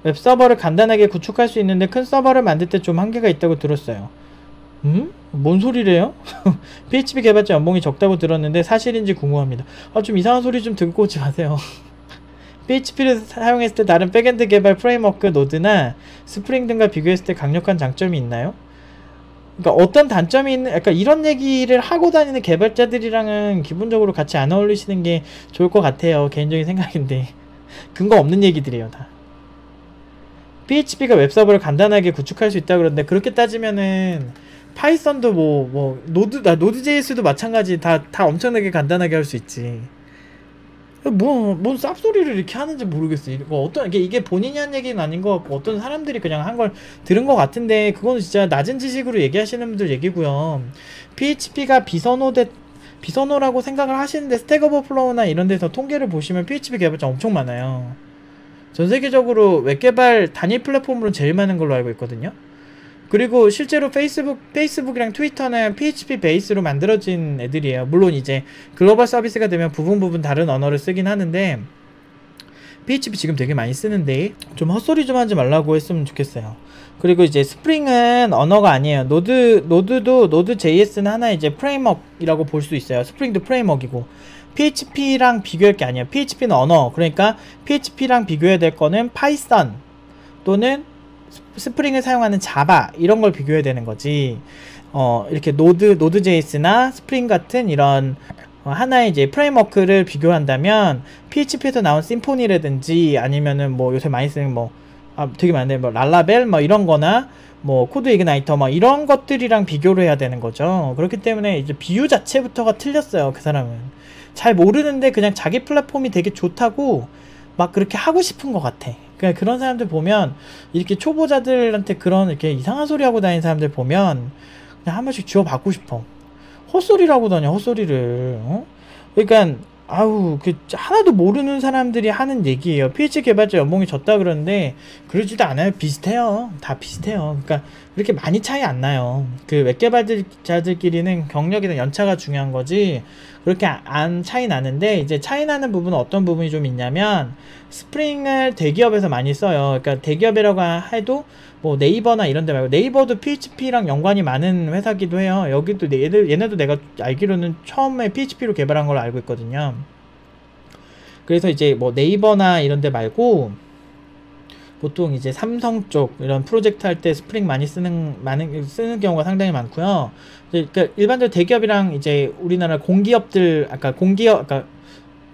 웹서버를 간단하게 구축할 수 있는데 큰 서버를 만들 때 좀 한계가 있다고 들었어요. 뭔 소리래요? PHP 개발자 연봉이 적다고 들었는데 사실인지 궁금합니다. 좀 이상한 소리 좀 듣고 오지 마세요. PHP를 사용했을 때 다른 백엔드 개발 프레임워크 노드나 스프링 등과 비교했을 때 강력한 장점이 있나요? 그러니까 어떤 단점이 있는, 약간 이런 얘기를 하고 다니는 개발자들이랑은 기본적으로 같이 안 어울리시는 게 좋을 것 같아요. 개인적인 생각인데. 근거 없는 얘기들이에요, 다. PHP가 웹서버를 간단하게 구축할 수 있다 그러는데, 그렇게 따지면은 파이썬도 노드.js도 마찬가지 다 엄청나게 간단하게 할 수 있지. 뭔 쌉소리를 이렇게 하는지 모르겠어요. 이게 본인이 한 얘기는 아닌 것 같고 어떤 사람들이 그냥 한 걸 들은 것 같은데, 그거는 진짜 낮은 지식으로 얘기하시는 분들 얘기고요. PHP가 비선호라고 생각을 하시는데 스택 오버플로우나 이런 데서 통계를 보시면 PHP 개발자 엄청 많아요. 전 세계적으로 웹개발 단일 플랫폼으로 제일 많은 걸로 알고 있거든요. 그리고 실제로 페이스북이랑 트위터는 PHP 베이스로 만들어진 애들이에요. 물론 이제 글로벌 서비스가 되면 부분 다른 언어를 쓰긴 하는데, PHP 지금 되게 많이 쓰는데 좀 헛소리 좀 하지 말라고 했으면 좋겠어요. 그리고 이제 스프링은 언어가 아니에요. 노드.js는 하나의 이제 프레임워크이라고 볼 수 있어요. 스프링도 프레임워크이고, PHP랑 비교할 게 아니에요. PHP는 언어. 그러니까 PHP랑 비교해야 될 거는 파이썬 또는 스프링을 사용하는 자바, 이런 걸 비교해야 되는 거지. 이렇게 노드.js나 스프링 같은 이런 하나의 이제 프레임워크를 비교한다면 PHP에서 나온 심포니라든지 아니면은 뭐 요새 많이 쓰는 되게 많은데 랄라벨 이런 거나 코드 이그나이터 이런 것들이랑 비교를 해야 되는 거죠. 그렇기 때문에 이제 비유 자체부터가 틀렸어요. 그 사람은 잘 모르는데 그냥 자기 플랫폼이 되게 좋다고 막 그렇게 하고 싶은 것 같아. 그러니까 그런 사람들 보면, 이렇게 초보자들한테 그런 이렇게 이상한 소리 하고 다니는 사람들 보면 그냥 한 번씩 쥐어 받고 싶어. 헛소리라고 다녀, 헛소리를. 그러니까 하나도 모르는 사람들이 하는 얘기예요. PHP 개발자 연봉이 적다 그러는데 그러지도 않아요. 비슷해요. 다 비슷해요. 그러니까 그렇게 많이 차이 안 나요. 그 웹개발자들끼리는 경력이나 연차가 중요한 거지 그렇게 안 차이 나는데, 이제 차이 나는 부분은 어떤 부분이 좀 있냐면, 스프링을 대기업에서 많이 써요. 그러니까 대기업이라고 해도 네이버나 이런 데 말고, 네이버도 PHP랑 연관이 많은 회사기도 해요. 여기도 얘네도 내가 알기로는 처음에 PHP로 개발한 걸로 알고 있거든요. 그래서 이제 네이버나 이런 데 말고 보통 이제 삼성 쪽 이런 프로젝트 할 때 스프링 많이 쓰는 경우가 상당히 많고요. 그러니까 일반적으로 대기업이랑 이제 우리나라 공기업들,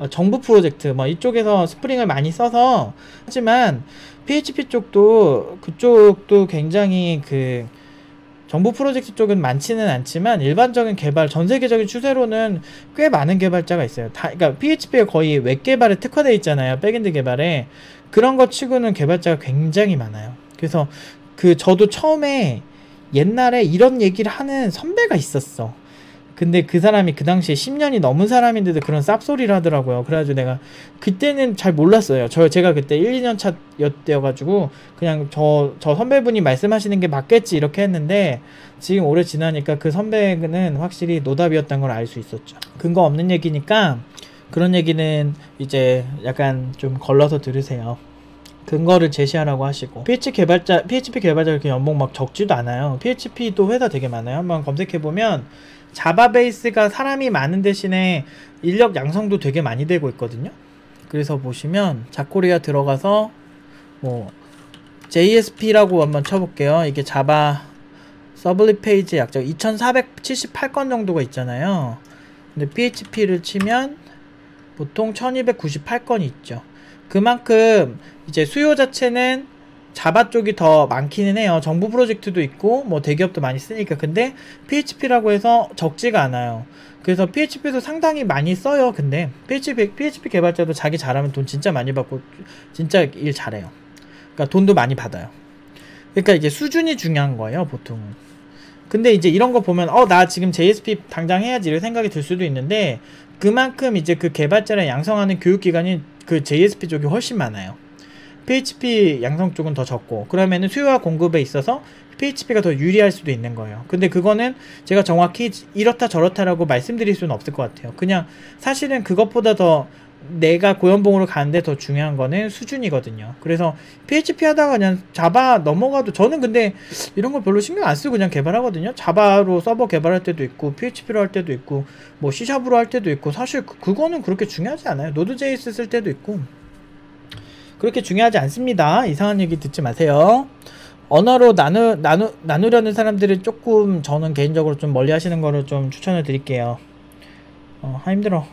정부 프로젝트 이쪽에서 스프링을 많이 써서 하지만, PHP 쪽도 그쪽도 굉장히 정부 프로젝트 쪽은 많지는 않지만 일반적인 개발, 전 세계적인 추세로는 꽤 많은 개발자가 있어요. 그러니까 PHP가 거의 웹 개발에 특화되어 있잖아요. 백엔드 개발에. 그런 것 치고는 개발자가 굉장히 많아요. 그래서 저도 처음에 옛날에 이런 얘기를 하는 선배가 있었어. 근데 그 사람이 그 당시에 10년이 넘은 사람인데도 그런 쌉소리를 하더라고요. 그래가지고 내가 그때는 잘 몰랐어요. 제가 그때 1, 2년 차였대여가지고 그냥 저 선배분이 말씀하시는 게 맞겠지 이렇게 했는데, 지금 오래 지나니까 그 선배는 확실히 노답이었던 걸 알 수 있었죠. 근거 없는 얘기니까 그런 얘기는 이제 약간 좀 걸러서 들으세요. 근거를 제시하라고 하시고. PHP 개발자 이렇게 연봉 막 적지도 않아요. PHP도 회사 되게 많아요. 한번 검색해보면 자바 베이스가 사람이 많은 대신에 인력 양성도 되게 많이 되고 있거든요. 그래서 보시면 자코리아 들어가서 JSP라고 한번 쳐볼게요. 이게 자바 서블릿 페이지 약정 2478건 정도가 있잖아요. 근데 PHP를 치면 보통 1298건이 있죠. 그만큼 이제 수요 자체는 자바 쪽이 더 많기는 해요. 정부 프로젝트도 있고 대기업도 많이 쓰니까. 근데 PHP라고 해서 적지가 않아요. 그래서 PHP도 상당히 많이 써요. 근데 PHP 개발자도 자기 잘하면 돈 진짜 많이 받고 진짜 일 잘해요. 그러니까 돈도 많이 받아요. 그러니까 이제 수준이 중요한 거예요, 보통은. 근데 이제 이런 거 보면 나 지금 JSP 당장 해야지 이런 생각이 들 수도 있는데, 그만큼 이제 그 개발자를 양성하는 교육기관이 그 JSP 쪽이 훨씬 많아요. PHP 양성 쪽은 더 적고, 그러면은 수요와 공급에 있어서 PHP가 더 유리할 수도 있는 거예요. 근데 그거는 제가 정확히 이렇다 저렇다라고 말씀드릴 수는 없을 것 같아요. 그냥 사실은 그것보다 더 내가 고연봉으로 가는데 더 중요한 거는 수준이거든요. 그래서 PHP 하다가 그냥 자바 넘어가도, 저는 근데 이런 거 별로 신경 안 쓰고 그냥 개발하거든요. 자바로 서버 개발할 때도 있고 PHP로 할 때도 있고 뭐 C샵으로 할 때도 있고, 사실 그거는 그렇게 중요하지 않아요. 노드.js 쓸 때도 있고 그렇게 중요하지 않습니다. 이상한 얘기 듣지 마세요. 언어로 나누려는 사람들은 조금, 저는 개인적으로 좀 멀리 하시는 거를 좀 추천을 드릴게요. 힘들어.